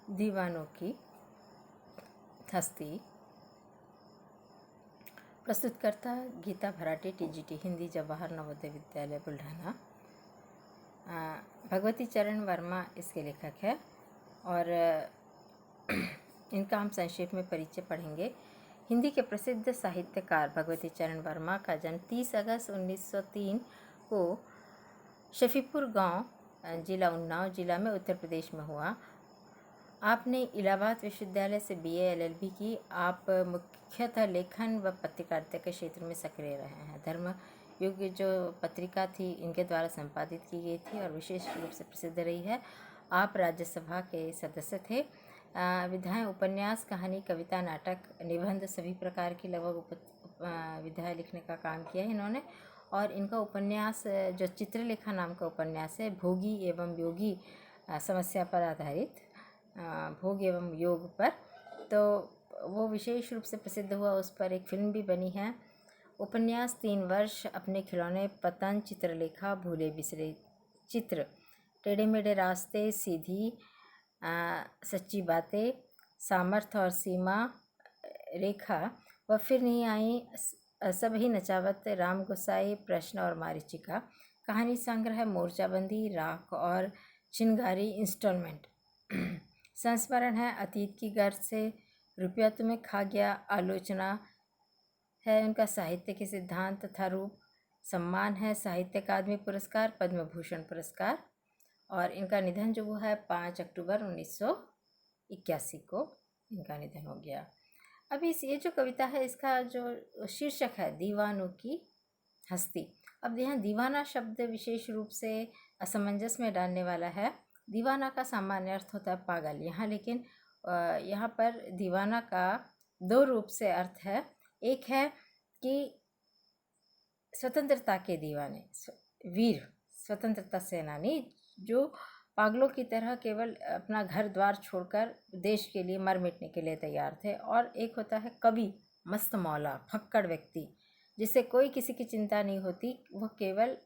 दीवानों की हस्ती। प्रस्तुतकर्ता गीता भराटे, टीजीटी हिंदी, जवाहर नवोदय विद्यालय बुल्ढाना। भगवती चरण वर्मा इसके लेखक है और इनका हम संक्षेप में परिचय पढ़ेंगे। हिंदी के प्रसिद्ध साहित्यकार भगवती चरण वर्मा का जन्म 30 अगस्त 1903 को शफीपुर गांव, जिला उन्नाव जिला में उत्तर प्रदेश में हुआ। आपने इलाहाबाद विश्वविद्यालय से BA LLB की। आप मुख्यतः लेखन व पत्रकारिता के क्षेत्र में सक्रिय रहे हैं। धर्म युग जो पत्रिका थी इनके द्वारा संपादित की गई थी और विशेष रूप से प्रसिद्ध रही है। आप राज्यसभा के सदस्य थे। विधाएं, उपन्यास, कहानी, कविता, नाटक, निबंध सभी प्रकार की लगभग विधाएं लिखने का काम किया है इन्होंने। और इनका उपन्यास जो चित्रलेखा नाम का उपन्यास है, भोगी एवं योगी समस्या पर आधारित, भोग एवं योग पर, तो वो विशेष रूप से प्रसिद्ध हुआ। उस पर एक फिल्म भी बनी है। उपन्यास 3 वर्ष, अपने खिलौने, पतन, चित्रलेखा, भूले बिसरे चित्र, टेढ़े मेढ़े रास्ते, सीधी सच्ची बातें, सामर्थ्य और सीमा रेखा, वह फिर नहीं आई, सब ही नचावत, राम गुसाई, प्रश्न और मारीचिका, कहानी संग्रह, मोर्चाबंदी, राख और चिंगारी इंस्टॉलमेंट। संस्मरण है अतीत की गर्ज से, रुपया तुम्हें खा गया, आलोचना है उनका साहित्य के सिद्धांत तथा रूप, सम्मान है साहित्य अकादमी पुरस्कार, पद्म भूषण पुरस्कार। और इनका निधन जो हुआ है 5 अक्टूबर 1981 को इनका निधन हो गया। अभी ये जो कविता है इसका जो शीर्षक है दीवानों की हस्ती। अब यहाँ दीवाना शब्द विशेष रूप से असमंजस में डालने वाला है। दीवाना का सामान्य अर्थ होता है पागल, यहाँ लेकिन यहाँ पर दीवाना का 2 रूप से अर्थ है। एक है कि स्वतंत्रता के दीवाने, वीर, स्वतंत्रता सेनानी जो पागलों की तरह केवल अपना घर द्वार छोड़कर देश के लिए मर मिटने के लिए तैयार थे। और एक होता है कवि, मस्त मौला, फक्कड़ व्यक्ति, जिसे कोई किसी की चिंता नहीं होती, वह केवल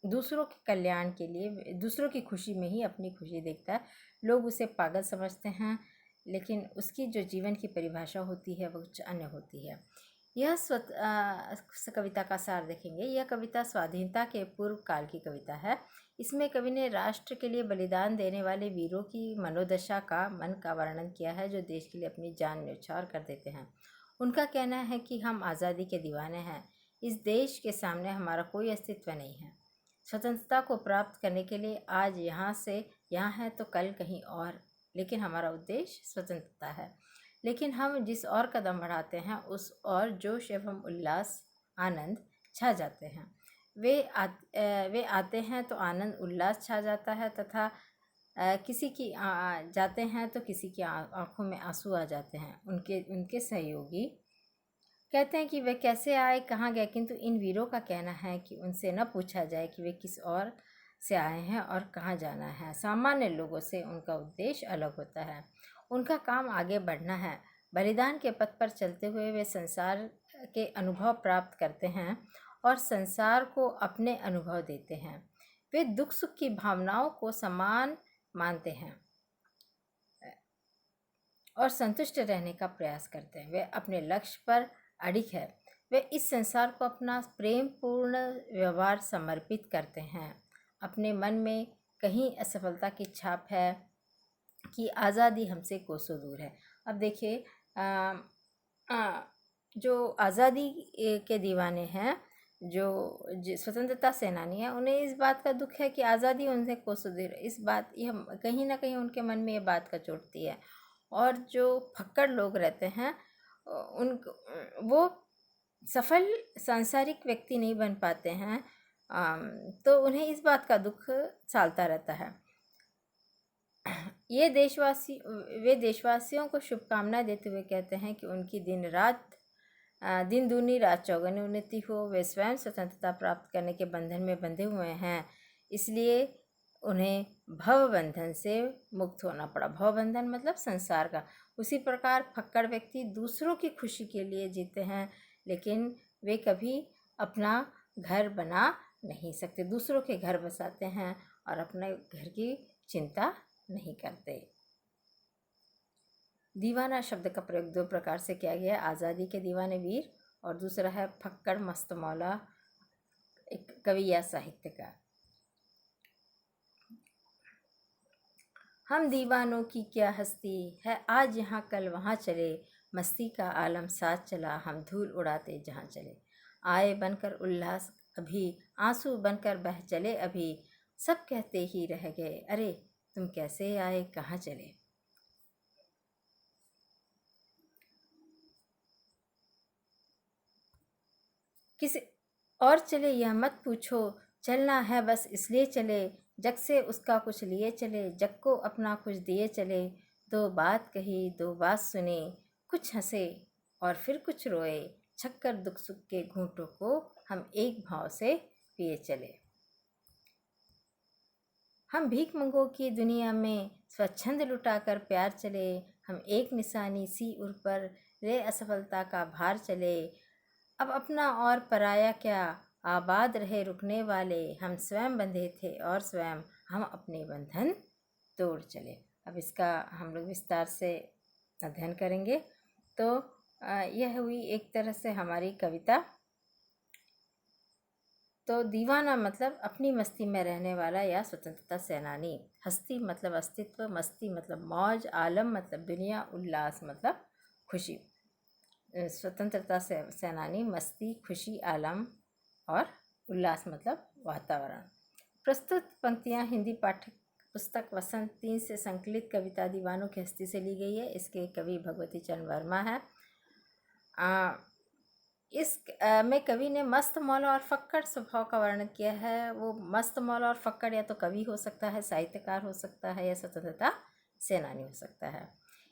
दूसरों के कल्याण के लिए, दूसरों की खुशी में ही अपनी खुशी देखता है। लोग उसे पागल समझते हैं, लेकिन उसकी जो जीवन की परिभाषा होती है वह कुछ अन्य होती है। यह कविता का सार देखेंगे। यह कविता स्वाधीनता के पूर्व काल की कविता है। इसमें कवि ने राष्ट्र के लिए बलिदान देने वाले वीरों की मनोदशा का, मन का वर्णन किया है, जो देश के लिए अपनी जान न्यौछावर कर देते हैं। उनका कहना है कि हम आज़ादी के दीवाने हैं। इस देश के सामने हमारा कोई अस्तित्व नहीं है। स्वतंत्रता को प्राप्त करने के लिए आज यहाँ से यहाँ है तो कल कहीं और, लेकिन हमारा उद्देश्य स्वतंत्रता है। लेकिन हम जिस और कदम बढ़ाते हैं उस और जोश एवं उल्लास, आनंद छा जाते हैं। वे आते हैं तो आनंद उल्लास छा जाता है, तथा किसी की जाते हैं तो किसी की आंखों में आंसू आ जाते हैं। उनके सहयोगी कहते हैं कि वे कैसे आए, कहाँ गए, किंतु इन वीरों का कहना है कि उनसे न पूछा जाए कि वे किस और से आए हैं और कहाँ जाना है। सामान्य लोगों से उनका उद्देश्य अलग होता है। उनका काम आगे बढ़ना है। बलिदान के पथ पर चलते हुए वे संसार के अनुभव प्राप्त करते हैं और संसार को अपने अनुभव देते हैं। वे दुख सुख की भावनाओं को समान मानते हैं और संतुष्ट रहने का प्रयास करते हैं। वे अपने लक्ष्य पर अडिग है। वे इस संसार को अपना प्रेम पूर्ण व्यवहार समर्पित करते हैं। अपने मन में कहीं असफलता की छाप है कि आज़ादी हमसे कोसों दूर है। अब देखिए, जो आज़ादी के दीवाने हैं, जो स्वतंत्रता सेनानी हैं, उन्हें इस बात का दुख है कि आज़ादी उनसे कोसों दूर है। इस बात, यह कहीं ना कहीं उनके मन में ये बात का चोटती है। और जो फक्कड़ लोग रहते हैं वो सफल सांसारिक व्यक्ति नहीं बन पाते हैं, तो उन्हें इस बात का दुख सालता रहता है। वे देशवासियों को शुभकामनाएं देते हुए कहते हैं कि उनकी दिन दूनी रात चौगुनी उन्नति हो। वे स्वयं स्वतंत्रता प्राप्त करने के बंधन में बंधे हुए हैं, इसलिए उन्हें भवबंधन से मुक्त होना पड़ा। भवबंधन मतलब संसार का। उसी प्रकार फक्कड़ व्यक्ति दूसरों की खुशी के लिए जीते हैं, लेकिन वे कभी अपना घर बना नहीं सकते। दूसरों के घर बसाते हैं और अपने घर की चिंता नहीं करते। दीवाना शब्द का प्रयोग दो प्रकार से किया गया है, आज़ादी के दीवाने वीर और दूसरा है फक्कड़ मस्त मौला, एक कवि या साहित्यकार। हम दीवानों की क्या हस्ती है, आज यहाँ कल वहाँ चले, मस्ती का आलम साथ चला, हम धूल उड़ाते जहाँ चले। आए बनकर उल्लास अभी, आंसू बनकर बह चले अभी, सब कहते ही रह गए, अरे तुम कैसे आए कहाँ चले। किसी और चले यह मत पूछो, चलना है बस इसलिए चले, जग से उसका कुछ लिए चले, जग को अपना कुछ दिए चले। दो बात कही दो बात सुने, कुछ हंसे और फिर कुछ रोए, छक्कर दुख सुख के घूंटों को हम एक भाव से पिए चले। हम भीख मंगों की दुनिया में स्वच्छंद लुटाकर प्यार चले, हम एक निशानी सी उर पर ले असफलता का भार चले। अब अपना और पराया क्या, आबाद रहे रुकने वाले, हम स्वयं बंधे थे और स्वयं हम अपने बंधन तोड़ चले। अब इसका हम लोग विस्तार से अध्ययन करेंगे। तो यह हुई एक तरह से हमारी कविता। तो दीवाना मतलब अपनी मस्ती में रहने वाला या स्वतंत्रता सेनानी, हस्ती मतलब अस्तित्व, मस्ती मतलब मौज, आलम मतलब दुनिया, उल्लास मतलब खुशी। स्वतंत्रता से सेनानी, मस्ती, खुशी, आलम और उल्लास मतलब वातावरण। प्रस्तुत पंक्तियाँ हिंदी पाठ्य पुस्तक वसंत 3 से संकलित कविता दीवानों की हस्ती से ली गई है। इसके कवि भगवती चरण वर्मा है। इस में कवि ने मस्त मौला और फक्कड़ स्वभाव का वर्णन किया है। वो मस्त मौला और फक्कड़ या तो कवि हो सकता है, साहित्यकार हो सकता है या स्वतंत्रता सेनानी हो सकता है।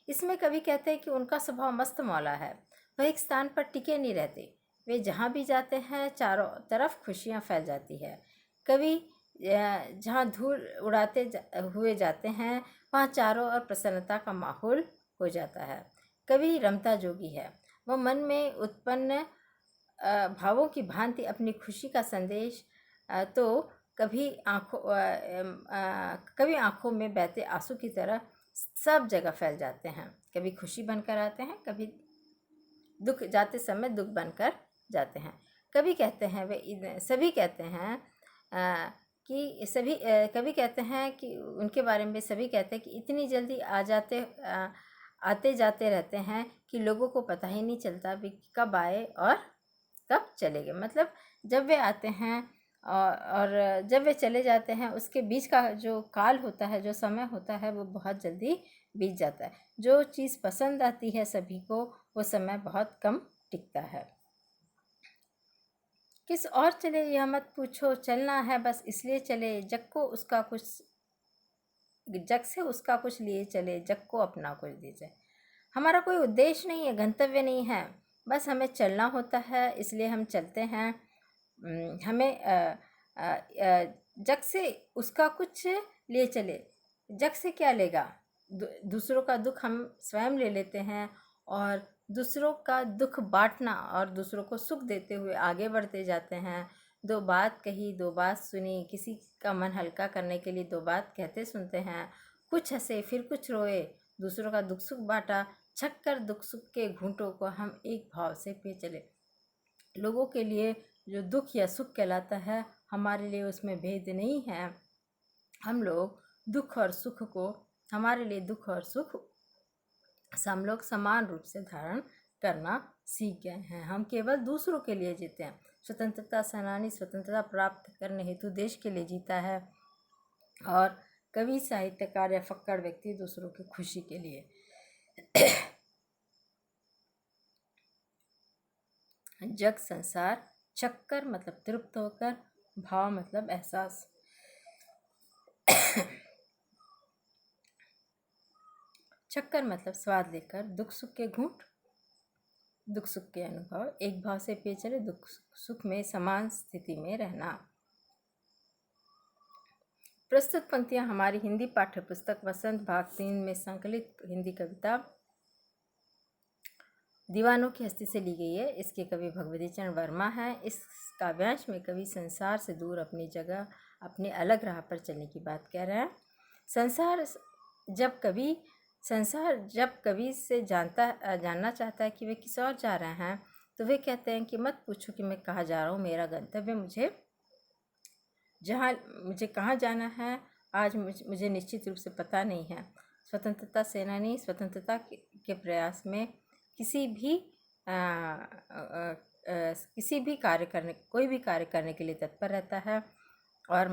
इसमें कवि कहते हैं कि उनका स्वभाव मस्त मौला है, वह एक स्थान पर टिके नहीं रहते, वे जहाँ भी जाते हैं चारों तरफ खुशियाँ फैल जाती है। कवि जहाँ धूल उड़ाते हुए जाते हैं वहाँ चारों ओर प्रसन्नता का माहौल हो जाता है। कवि रमता जोगी है, वह मन में उत्पन्न भावों की भांति अपनी खुशी का संदेश तो कभी आँखों में बहते आंसू की तरह सब जगह फैल जाते हैं। कभी खुशी बनकर आते हैं, कभी दुख जाते समय दुख बनकर जाते हैं। कभी कहते हैं सभी कहते हैं कि सभी कभी कहते हैं कि उनके बारे में सभी कहते हैं कि इतनी जल्दी आते जाते रहते हैं कि लोगों को पता ही नहीं चलता भी कब आए और कब चले गए। मतलब जब वे आते हैं और जब वे चले जाते हैं उसके बीच का जो काल होता है, जो समय होता है, वो बहुत जल्दी बीत जाता है। जो चीज़ पसंद आती है सभी को वो समय बहुत कम टिकता है। किस और चले यह मत पूछो, चलना है बस इसलिए चले, जग से उसका कुछ लिए चले, जग को अपना कुछ दे जाए। हमारा कोई उद्देश्य नहीं है, गंतव्य नहीं है, बस हमें चलना होता है इसलिए हम चलते हैं। हमें जग से उसका कुछ ले चले, जग से क्या लेगा, दूसरों का दुख हम स्वयं ले लेते हैं और दूसरों का दुख बांटना और दूसरों को सुख देते हुए आगे बढ़ते जाते हैं। दो बात कही दो बात सुनी, किसी का मन हल्का करने के लिए दो बात कहते सुनते हैं। कुछ हंसे फिर कुछ रोए, दूसरों का दुख सुख बांटा, छक्कर दुख सुख के घूंटों को हम एक भाव से पे चले। लोगों के लिए जो दुख या सुख कहलाता है हमारे लिए उसमें भेद नहीं है। हम लोग दुख और सुख को, हमारे लिए दुख और सुख हम लोग समान रूप से धारण करना सीख गए हैं। हम केवल दूसरों के लिए जीते हैं। स्वतंत्रता सेनानी स्वतंत्रता प्राप्त करने हेतु देश के लिए जीता है और कवि साहित्यकार या फक्कड़ व्यक्ति दूसरों की खुशी के लिए। जग संसार, चक्कर मतलब तृप्त होकर, भाव मतलब एहसास। चक्कर मतलब स्वाद लेकर, दुख सुख के घूंट, दुख सुख के अनुभव, एक भाव से पे चले, दुख सुख में समान स्थिति में रहना। प्रस्तुत पंक्तियां हमारी हिंदी पाठ्य पुस्तक वसंत भाग 3 में संकलित हिंदी कविता दीवानों की हस्ती से ली गई है। इसके कवि भगवती चरण वर्मा है। इस काव्यांश में कवि संसार से दूर अपनी जगह, अपने अलग राह पर चलने की बात कह रहे हैं। संसार जब कवि संसार जब कवि से जानना चाहता है कि वे किस ओर जा रहे हैं, तो वे कहते हैं कि मत पूछो कि मैं कहाँ जा रहा हूँ, मेरा गंतव्य मुझे कहाँ जाना है आज मुझे निश्चित रूप से पता नहीं है। स्वतंत्रता सेनानी स्वतंत्रता के प्रयास में किसी भी कोई भी कार्य करने के लिए तत्पर रहता है, और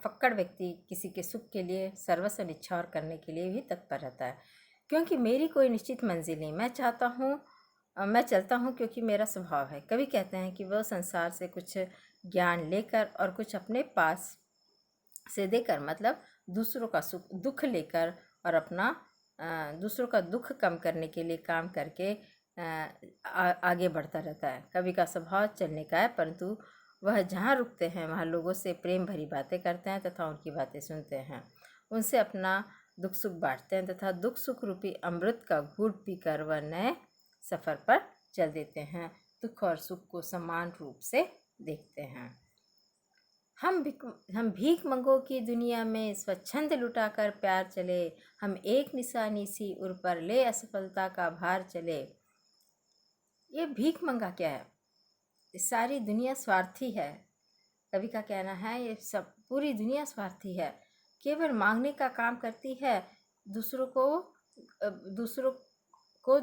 फक्कड़ व्यक्ति किसी के सुख के लिए सर्वस्व निछावर करने के लिए भी तत्पर रहता है। क्योंकि मेरी कोई निश्चित मंजिल नहीं, मैं चलता हूँ क्योंकि मेरा स्वभाव है। कवि कहते हैं कि वह संसार से कुछ ज्ञान लेकर और कुछ अपने पास से देकर, मतलब दूसरों का दुख लेकर और अपना दूसरों का दुख कम करने के लिए काम करके आगे बढ़ता रहता है। कवि का स्वभाव चलने का है, परंतु वह जहाँ रुकते हैं वहाँ लोगों से प्रेम भरी बातें करते हैं तथा उनकी बातें सुनते हैं, उनसे अपना दुख सुख बांटते हैं तथा दुख सुख रूपी अमृत का घूंट पीकर वह नए सफ़र पर चल देते हैं। दुख और सुख को समान रूप से देखते हैं। हम भीख मंगों की दुनिया में स्वच्छंद लुटाकर प्यार चले, हम एक निशानी सी उर पर ले असफलता का भार चले। ये भीख मंगा क्या है? सारी दुनिया स्वार्थी है। कवि का कहना है ये सब पूरी दुनिया स्वार्थी है, केवल मांगने का काम करती है, दूसरों को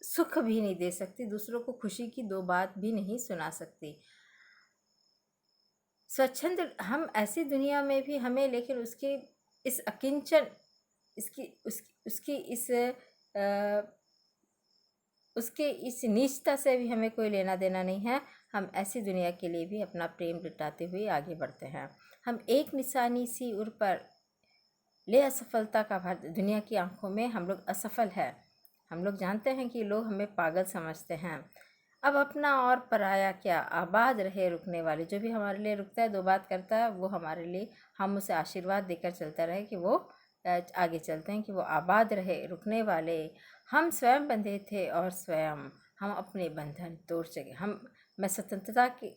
सुख भी नहीं दे सकती, दूसरों को खुशी की दो बात भी नहीं सुना सकती। स्वच्छंद हम ऐसी दुनिया में भी हमें, लेकिन उसके इस अकिंचन उसके इस नीचता से भी हमें कोई लेना देना नहीं है। हम ऐसी दुनिया के लिए भी अपना प्रेम लुटाते हुए आगे बढ़ते हैं। हम एक निशानी सी उर पर ले असफलता का भार। दुनिया की आंखों में हम लोग असफल है। हम लोग जानते हैं कि लोग हमें पागल समझते हैं। अब अपना और पराया क्या, आबाद रहे रुकने वाले। जो भी हमारे लिए रुकता है, दो बात करता है, वो हमारे लिए, हम उसे आशीर्वाद देकर चलता रहे कि वो आगे चलते हैं, कि वो आबाद रहे रुकने वाले। हम स्वयं बंधे थे और स्वयं हम अपने बंधन तोड़ सके। मैं स्वतंत्रता के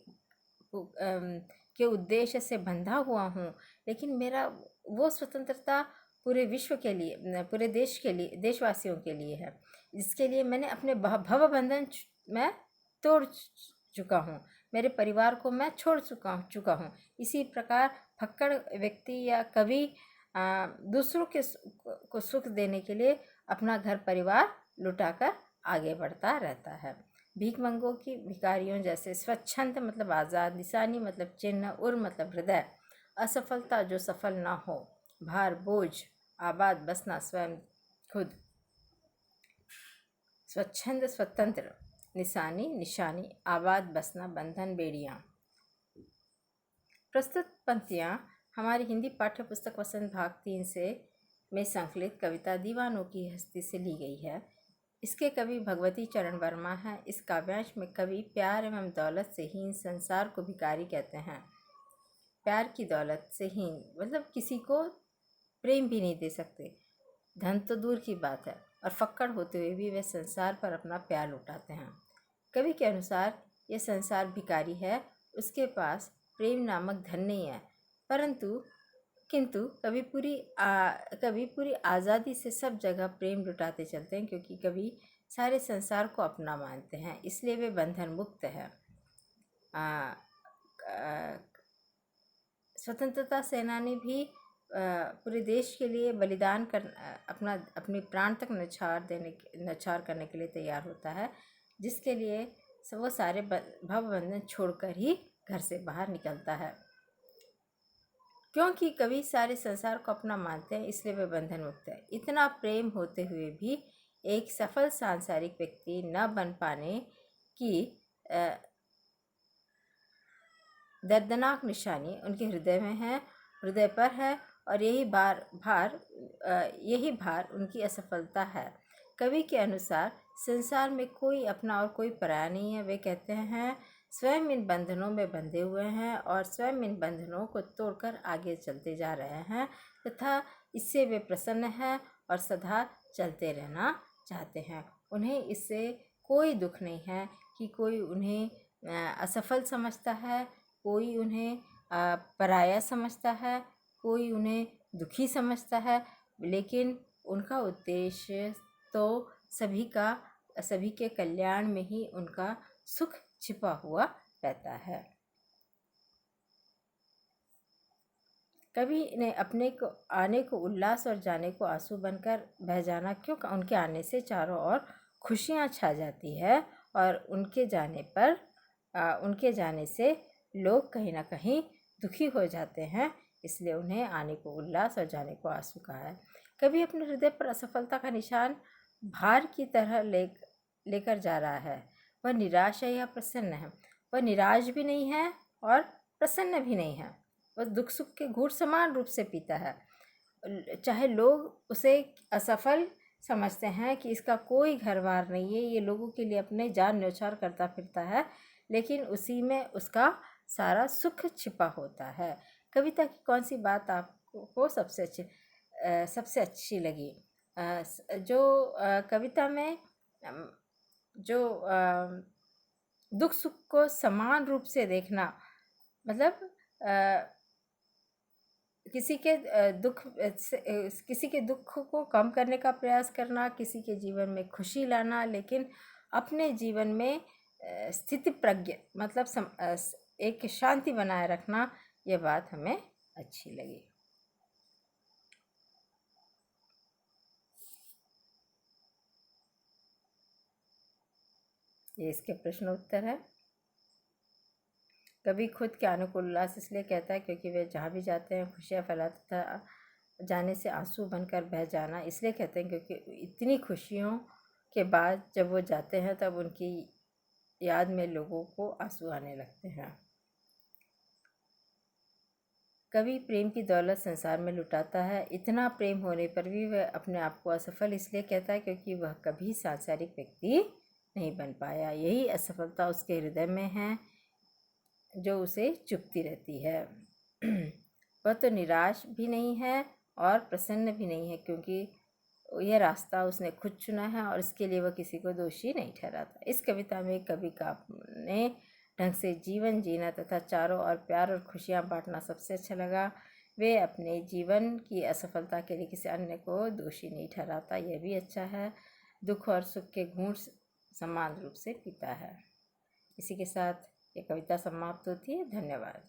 उद्देश्य से बंधा हुआ हूँ, लेकिन मेरा वो स्वतंत्रता पूरे विश्व के लिए, पूरे देश के लिए, देशवासियों के लिए है। इसके लिए मैंने अपने भव बंधन मैं तोड़ चुका हूँ, मेरे परिवार को मैं छोड़ चुका हूँ। इसी प्रकार फक्कड़ व्यक्ति या कवि दूसरों को सुख देने के लिए अपना घर परिवार लुटाकर आगे बढ़ता रहता है। भीख मंगों की भिखारियों जैसे स्वच्छंद मतलब आज़ाद, निशानी मतलब चिन्ह, उर मतलब हृदय, असफलता जो सफल ना हो, भार बोझ, आबाद बसना स्वयं खुद, स्वच्छंद स्वतंत्र, निशानी आबाद बसना बंधन बेड़ियाँ। प्रस्तुत पंक्तियाँ हमारी हिंदी पाठ्य पुस्तक वसंत भाग 3 से में संकलित कविता दीवानों की हस्ती से ली गई है। इसके कवि भगवती चरण वर्मा हैं। इस काव्यांश में कवि प्यार एवं दौलत से हीन संसार को भिखारी कहते हैं। प्यार की दौलत से हीन मतलब किसी को प्रेम भी नहीं दे सकते, धन तो दूर की बात है, और फक्कड़ होते हुए भी वे संसार पर अपना प्यार लुटाते हैं। कवि के अनुसार यह संसार भिखारी है, उसके पास प्रेम नामक धन नहीं है, किंतु कवि पूरी आज़ादी से सब जगह प्रेम लुटाते चलते हैं, क्योंकि कवि सारे संसार को अपना मानते हैं, इसलिए वे बंधन मुक्त है। स्वतंत्रता सेनानी भी पूरे देश के लिए बलिदान कर अपनी प्राण तक न्यौछावर करने के लिए तैयार होता है, जिसके लिए वो सारे भव बंधन छोड़कर ही घर से बाहर निकलता है। क्योंकि कवि सारे संसार को अपना मानते हैं, इसलिए वे बंधन मुक्त है। इतना प्रेम होते हुए भी एक सफल सांसारिक व्यक्ति न बन पाने की दर्दनाक निशानी उनके हृदय पर है, और यही भार उनकी असफलता है। कवि के अनुसार संसार में कोई अपना और कोई पराया नहीं है। वे कहते हैं स्वयं इन बंधनों में बंधे हुए हैं और स्वयं इन बंधनों को तोड़कर आगे चलते जा रहे हैं, तथा इससे वे प्रसन्न हैं और सदा चलते रहना चाहते हैं। उन्हें इससे कोई दुख नहीं है कि कोई उन्हें असफल समझता है, कोई उन्हें पराया समझता है, कोई उन्हें दुखी समझता है, लेकिन उनका उद्देश्य तो सभी के कल्याण में ही उनका सुख छिपा हुआ रहता है। कवि ने अपने को आने को उल्लास और जाने को आंसू बनकर बह जाना क्यों? उनके आने से चारों ओर खुशियाँ छा जाती है और उनके जाने से लोग कहीं ना कहीं दुखी हो जाते हैं, इसलिए उन्हें आने को उल्लास और जाने को आंसू कहा है। कवि अपने हृदय पर असफलता का निशान भार की तरह लेकर जा रहा है। वह निराश है या प्रसन्न है? वह निराश भी नहीं है और प्रसन्न भी नहीं है। वह दुख सुख के घूंट समान रूप से पीता है। चाहे लोग उसे असफल समझते हैं कि इसका कोई घर बार नहीं है, ये लोगों के लिए अपने जान न्यौछावर करता फिरता है, लेकिन उसी में उसका सारा सुख छिपा होता है। कविता की कौन सी बात आपको सबसे अच्छी लगी? कविता में जो दुख सुख को समान रूप से देखना, मतलब किसी के दुख को कम करने का प्रयास करना, किसी के जीवन में खुशी लाना, लेकिन अपने जीवन में स्थिति प्रज्ञ मतलब एक शांति बनाए रखना, ये बात हमें अच्छी लगी। ये इसके प्रश्न उत्तर है। कवि खुद के अनुकूल उल्लास इसलिए कहता है क्योंकि वे जहाँ भी जाते हैं खुशियाँ फैलाते था। जाने से आंसू बनकर बह जाना इसलिए कहते हैं क्योंकि इतनी खुशियों के बाद जब वो जाते हैं तब उनकी याद में लोगों को आंसू आने लगते हैं। कवि प्रेम की दौलत संसार में लुटाता है। इतना प्रेम होने पर भी वह अपने आप को असफल इसलिए कहता है क्योंकि वह कभी सांसारिक व्यक्ति नहीं बन पाया। यही असफलता उसके हृदय में है जो उसे चुभती रहती है। वह तो निराश भी नहीं है और प्रसन्न भी नहीं है, क्योंकि यह रास्ता उसने खुद चुना है और इसके लिए वह किसी को दोषी नहीं ठहराता। इस कविता में कवि का अपने ढंग से जीवन जीना तथा चारों ओर प्यार और खुशियाँ बांटना सबसे अच्छा लगा। वे अपने जीवन की असफलता के लिए किसी अन्य को दोषी नहीं ठहराता, यह भी अच्छा है। दुख और सुख के घूंट समान रूप से पीता है। इसी के साथ ये कविता समाप्त होती है। धन्यवाद।